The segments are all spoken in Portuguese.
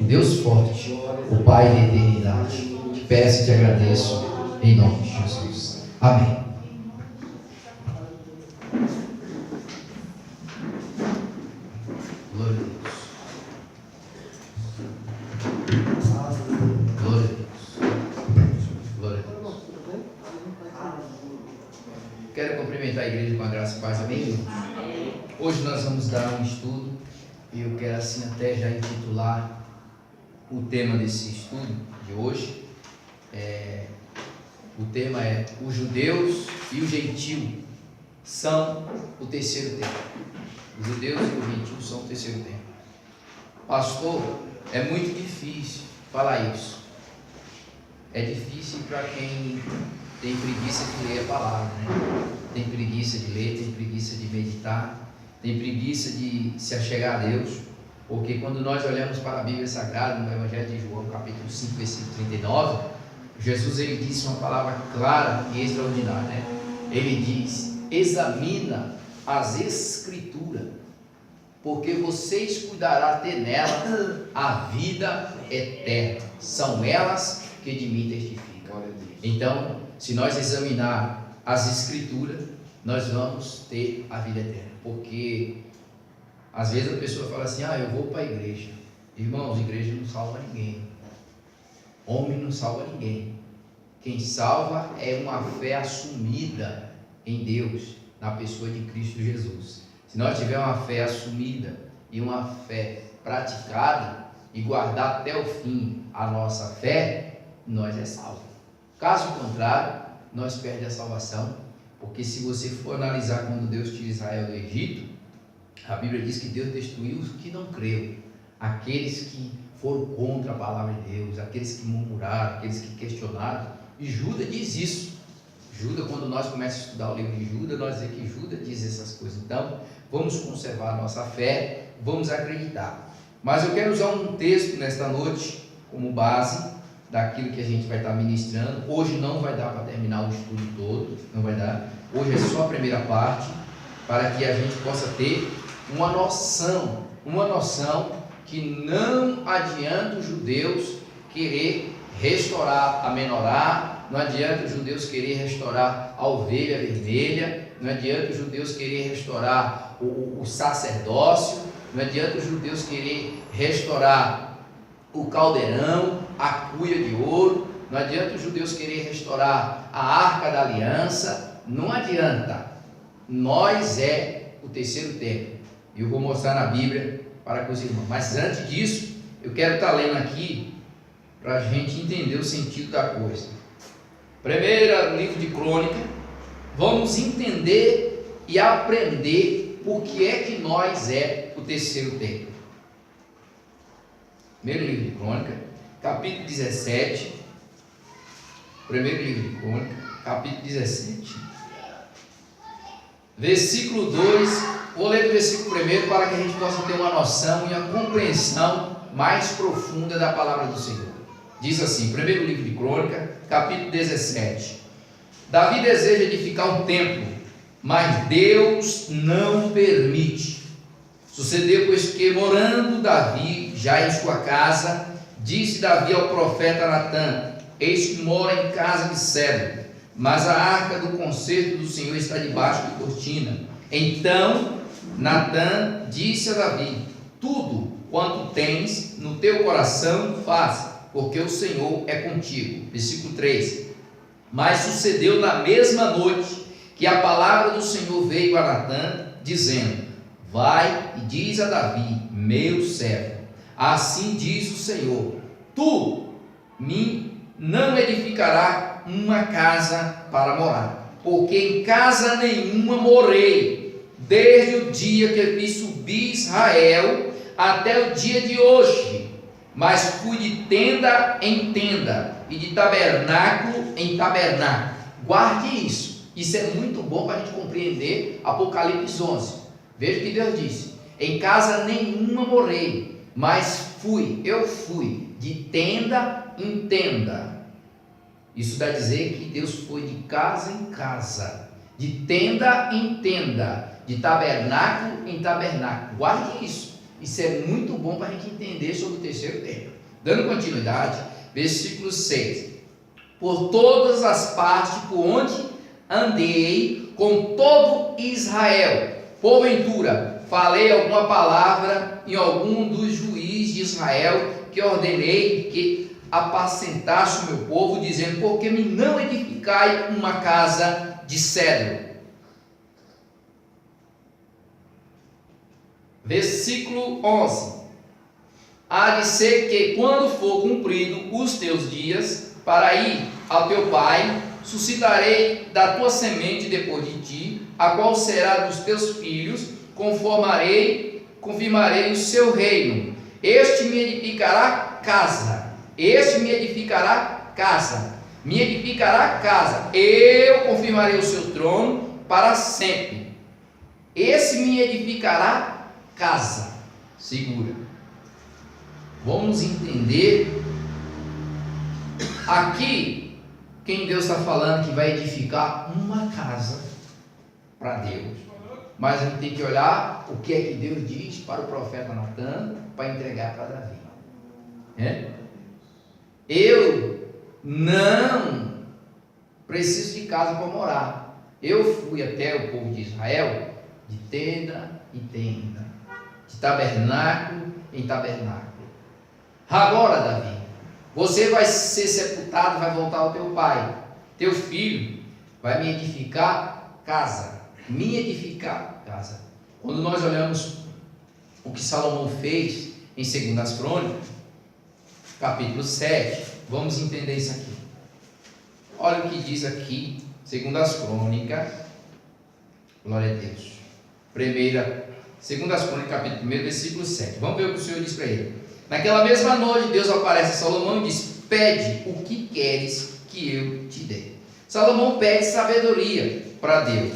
Deus forte, o Pai da eternidade. Te peço e te agradeço, em nome de Jesus. Amém. Glória a Deus. Glória a Deus. Glória a Deus. Quero cumprimentar a igreja com a graça e paz, amém? Hoje nós vamos dar um estudo e eu quero assim até já intitular o tema desse estudo de hoje. O tema é: os judeus e o gentio são o terceiro tempo. Os judeus e o gentio são o terceiro tempo. Pastor, é muito difícil falar isso. É difícil para quem tem preguiça de ler a palavra, né? Tem preguiça de ler, tem preguiça de meditar, tem preguiça de se achegar a Deus, porque quando nós olhamos para a Bíblia Sagrada, no Evangelho de João, capítulo 5, versículo 39, Jesus ele disse uma palavra clara e extraordinária, né? Ele diz: examina as Escrituras, porque vocês cuidarão ter nela a vida eterna. São elas que de mim testificam. Então, se nós examinar as Escrituras, nós vamos ter a vida eterna. Porque às vezes a pessoa fala assim: eu vou para a igreja. Irmãos, igreja não salva ninguém. Homem não salva ninguém. Quem salva é uma fé assumida em Deus, na pessoa de Cristo Jesus. Se nós tivermos uma fé assumida e uma fé praticada e guardar até o fim a nossa fé, nós é salvo. Caso contrário, nós perdemos a salvação, porque se você for analisar quando Deus tira Israel do Egito, a Bíblia diz que Deus destruiu os que não creram, aqueles que foram contra a palavra de Deus, aqueles que murmuraram, aqueles que questionaram. E Judas diz isso. Judas, quando nós começamos a estudar o livro de Judas, nós vemos que Judas diz essas coisas. Então, vamos conservar a nossa fé, vamos acreditar. Mas eu quero usar um texto nesta noite como base daquilo que a gente vai estar ministrando. Hoje não vai dar para terminar o estudo todo, não vai dar. Hoje é só a primeira parte, para que a gente possa ter uma noção que não adianta os judeus querer restaurar a menorá, não adianta os judeus querer restaurar a ovelha vermelha, não adianta os judeus querer restaurar o sacerdócio, não adianta os judeus querer restaurar o caldeirão, a cuia de ouro, não adianta os judeus querer restaurar a arca da aliança, não adianta. Nós é o terceiro templo, e eu vou mostrar na Bíblia para com os irmãos. Mas antes disso, eu quero estar lendo aqui para a gente entender o sentido da coisa. Primeiro livro de Crônica, vamos entender e aprender por que é que nós é o terceiro templo. Primeiro livro de Crônica, capítulo 17. Primeiro livro de Crônica, capítulo 17, versículo 2. Vou ler do versículo 1 para que a gente possa ter uma noção e uma compreensão mais profunda da palavra do Senhor. Diz assim, primeiro livro de Crônica, capítulo 17. Davi deseja edificar um templo, mas Deus não permite. Sucedeu, pois, que morando Davi já em sua casa, disse Davi ao profeta Natã: eis que mora em casa de cedro, mas a arca do concerto do Senhor está debaixo de cortina. Então Natã disse a Davi: tudo quanto tens no teu coração faz, porque o Senhor é contigo. Versículo 3. Mas sucedeu na mesma noite que a palavra do Senhor veio a Natã, dizendo: vai e diz a Davi, meu servo, assim diz o Senhor: tu me não edificará uma casa para morar, porque em casa nenhuma morei, desde o dia que vi subir Israel até o dia de hoje, mas fui de tenda em tenda e de tabernáculo em tabernáculo. Guarde isso, isso é muito bom para a gente compreender Apocalipse 11. Veja o que Deus disse: em casa nenhuma morei, mas eu fui de tenda em tenda. Isso dá a dizer que Deus foi de casa em casa, de tenda em tenda, de tabernáculo em tabernáculo. Guarde isso. Isso é muito bom para a gente entender sobre o terceiro templo. Dando continuidade, versículo 6. Por todas as partes por onde andei com todo Israel, porventura falei alguma palavra em algum dos juízes de Israel, que ordenei que apacentasse o meu povo, dizendo: por que me não edificai uma casa de cedro? Versículo 11. Há de ser que, quando for cumprido os teus dias para ir ao teu pai, suscitarei da tua semente depois de ti, a qual será dos teus filhos, confirmarei o seu reino. Este me edificará casa, me edificará casa, eu confirmarei o seu trono para sempre. Esse me edificará casa. Segura. Vamos entender aqui quem Deus está falando que vai edificar uma casa para Deus. Mas a gente tem que olhar o que é que Deus diz para o profeta Natan para entregar para Davi. Eu não preciso de casa para morar. Eu fui até o povo de Israel de tenda em tenda, de tabernáculo em tabernáculo. Agora, Davi, você vai ser sepultado, vai voltar ao teu pai. Teu filho vai me edificar casa. Quando nós olhamos o que Salomão fez em 2 Crônicas, capítulo 7, vamos entender isso aqui. Olha o que diz aqui, 2 Crônicas, glória a Deus. 2 Crônicas, capítulo 1, versículo 7. Vamos ver o que o Senhor diz para ele. Naquela mesma noite, Deus aparece a Salomão e diz: pede o que queres que eu te dê. Salomão pede sabedoria para Deus.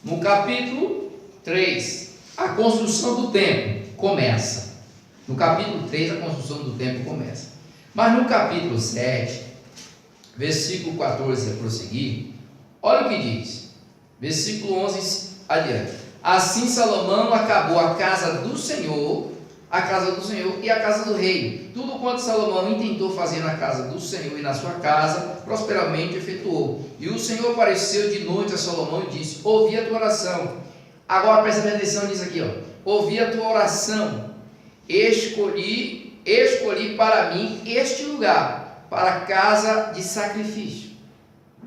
No capítulo 3, a construção do templo começa. No capítulo 3, a construção do templo começa. Mas no capítulo 7, versículo 14 a prosseguir, olha o que diz. Versículo 11 adiante. Assim Salomão acabou a casa do Senhor e a casa do rei. Tudo quanto Salomão intentou fazer na casa do Senhor e na sua casa, prosperamente efetuou. E o Senhor apareceu de noite a Salomão e disse: ouvi a tua oração. Agora presta atenção nisso aqui, ouvi a tua oração, escolhi para mim este lugar, para casa de sacrifício.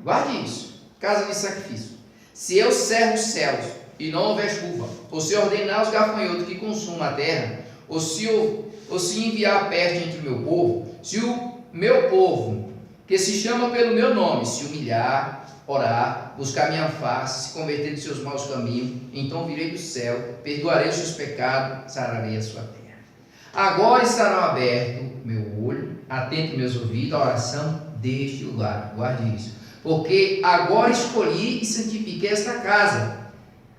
Guarde isso, casa de sacrifício. Se eu cerro os céus e não houver chuva, ou se ordenar os gafanhotos que consumam a terra, ou se enviar peste entre o meu povo, se o meu povo, que se chama pelo meu nome, se humilhar, orar, buscar minha face, se converter dos seus maus caminhos, então virei do céu, perdoarei os seus pecados, sararei a sua terra. Agora estarão abertos meu olho, atento meus ouvidos à oração deste lugar. Guarde isso. Porque agora escolhi e santifiquei esta casa,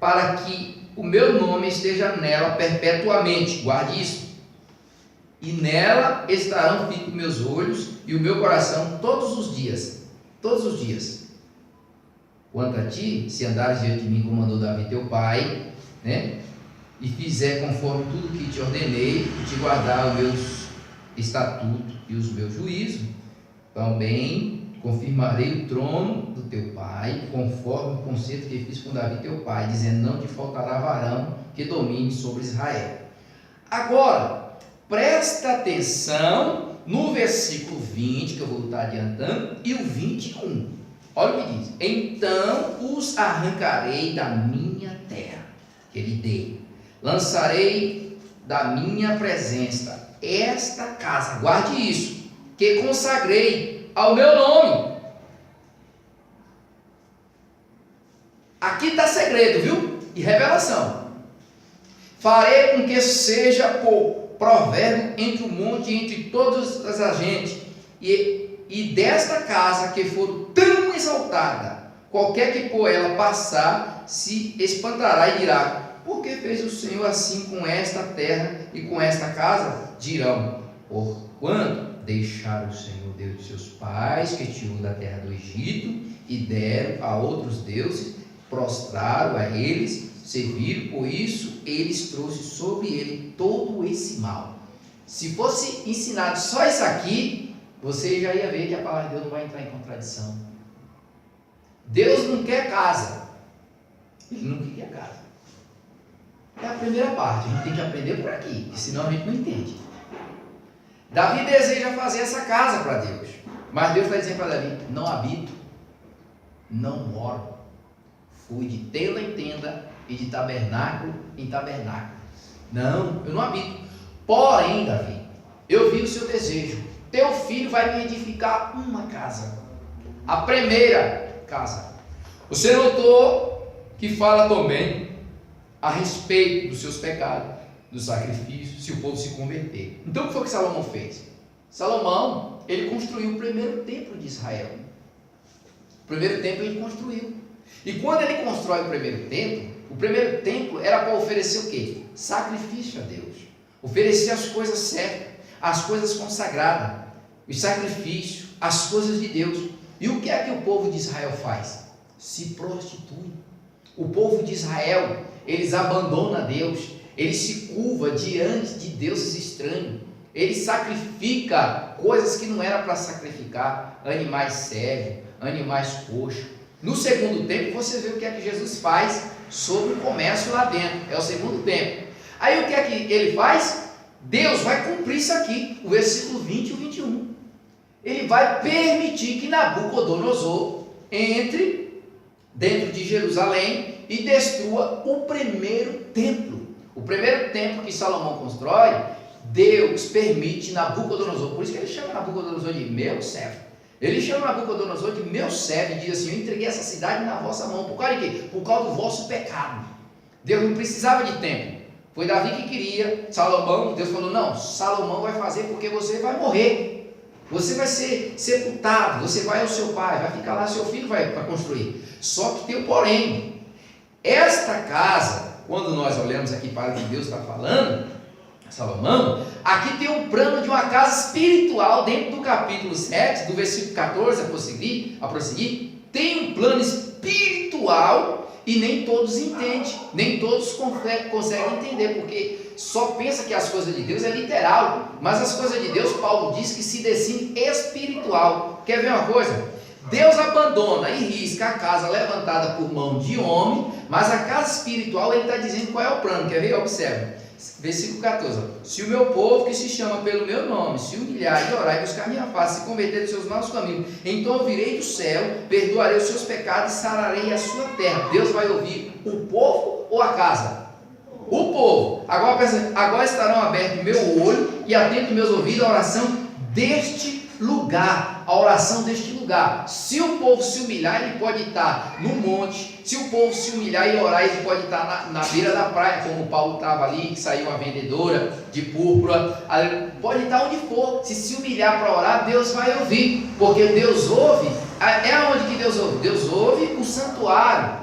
para que o meu nome esteja nela perpetuamente. Guarde isso. E nela estarão fitos meus olhos e o meu coração todos os dias. Todos os dias. Quanto a ti, se andares diante de mim como mandou Davi teu pai, e fizer conforme tudo que te ordenei, e te guardar os meus estatutos e os meus juízos, também confirmarei o trono do teu pai, conforme o concerto que fiz com Davi teu pai, dizendo: não te faltará varão que domine sobre Israel. Agora, presta atenção no versículo 20, que eu vou estar adiantando, e o 21. Olha o que diz: então os arrancarei da minha terra, que lhe dei, lançarei da minha presença esta casa, guarde isso, que consagrei ao meu nome. Aqui está segredo, viu? E revelação. Farei com que seja por provérbio entre o monte e entre todas as gentes, e desta casa que for tão exaltada, qualquer que por ela passar se espantará e dirá: por que fez o Senhor assim com esta terra e com esta casa? Dirão: porquanto deixaram o Senhor Deus de seus pais, que tirou da terra do Egito, e deram a outros deuses, prostraram a eles, serviram, por isso eles trouxe sobre ele todo esse mal. Se fosse ensinado só isso aqui, você já ia ver que a palavra de Deus não vai entrar em contradição. Deus não quer casa. Ele não queria casa. É a primeira parte, a gente tem que aprender por aqui, senão a gente não entende. Davi deseja fazer essa casa para Deus, mas Deus está dizendo para Davi: não habito, não moro, fui de tenda em tenda e de tabernáculo em tabernáculo. Não, eu não habito. Porém, Davi, eu vi o seu desejo. Teu filho vai me edificar uma casa, a primeira casa. Você notou que fala também a respeito dos seus pecados, do sacrifício, se o povo se converter. Então, o que foi que Salomão fez? Salomão, ele construiu o primeiro templo de Israel. O primeiro templo ele construiu. E quando ele constrói o primeiro templo era para oferecer o quê? Sacrifício a Deus. Oferecer as coisas certas, as coisas consagradas, os sacrifícios, as coisas de Deus. E o que é que o povo de Israel faz? Se prostitui. O povo de Israel, eles abandonam Deus, eles se curvam diante de deuses estranhos, eles sacrificam coisas que não era para sacrificar, animais cegos, animais coxos. No segundo tempo, você vê o que é que Jesus faz sobre o comércio lá dentro, é o segundo tempo. Aí o que é que ele faz? Deus vai cumprir isso aqui, o versículo 20 e o 21. Ele vai permitir que Nabucodonosor entre dentro de Jerusalém e destrua o primeiro templo. O primeiro templo que Salomão constrói, Deus permite Nabucodonosor, por isso que ele chama Nabucodonosor de meu servo. Ele chama Nabucodonosor de meu servo e diz assim: eu entreguei essa cidade na vossa mão. Por causa de quê? Por causa do vosso pecado. Deus não precisava de templo. Foi Davi que queria, Salomão, Deus falou: não, Salomão vai fazer porque você vai morrer. Você vai ser sepultado, você vai ao seu pai, vai ficar lá, seu filho vai construir. Só que tem um porém. Esta casa, quando nós olhamos aqui para o que Deus está falando, Salomão, aqui tem um plano de uma casa espiritual, dentro do capítulo 7, do versículo 14 a prosseguir, tem um plano espiritual e nem todos entendem, nem todos conseguem entender, porque só pensa que as coisas de Deus é literal, mas as coisas de Deus, Paulo diz que se define espiritual. Quer ver uma coisa? Deus abandona e risca a casa levantada por mão de homem, mas a casa espiritual, ele está dizendo qual é o plano. Quer ver? Observa. Versículo 14, se o meu povo que se chama pelo meu nome se humilhar e orar e buscar minha face, se converter dos seus maus caminhos, então eu virei do céu, perdoarei os seus pecados e sararei a sua terra. Deus vai ouvir o povo ou a casa? O povo. Agora estarão abertos meu olho e atento meus ouvidos à oração deste lugar, a oração deste lugar. Se o povo se humilhar, ele pode estar no monte. Se o povo se humilhar e orar, ele pode estar na beira da praia, como Paulo estava ali, que saiu uma vendedora de púrpura. Pode estar onde for. Se humilhar para orar, Deus vai ouvir, porque Deus ouve. É aonde que Deus ouve? Deus ouve o santuário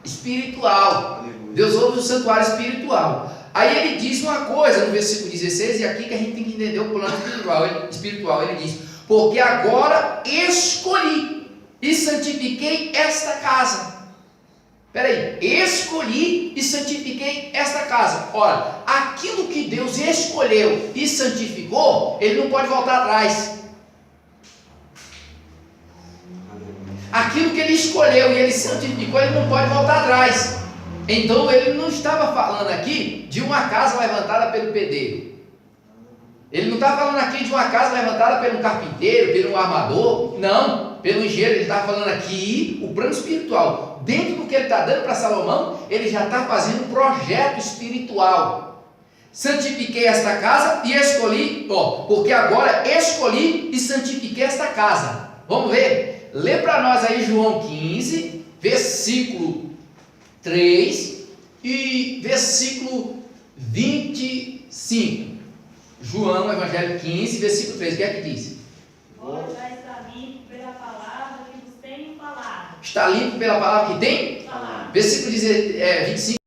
espiritual. Deus ouve o santuário espiritual. Aí ele diz uma coisa no versículo 16, e aqui que a gente tem que entender o plano espiritual. Ele diz: porque agora escolhi e santifiquei esta casa. Peraí, escolhi e santifiquei esta casa. Ora, aquilo que Deus escolheu e santificou, ele não pode voltar atrás. Aquilo que ele escolheu e ele santificou, ele não pode voltar atrás. Então ele não estava falando aqui de uma casa levantada pelo pedreiro. Ele não está falando aqui de uma casa levantada pelo carpinteiro, pelo armador, não, pelo engenheiro. Ele está falando aqui o plano espiritual. Dentro do que ele está dando para Salomão, ele já está fazendo um projeto espiritual. Santifiquei esta casa e escolhi, porque agora escolhi e santifiquei esta casa. Vamos ver? Lê para nós aí João 15, versículo 3 e versículo 25. João, Evangelho 15, versículo 3, o que é que diz? Vós já está limpo pela palavra que vos tenho falado. Está limpo pela palavra que tem? Falado. Versículo 25.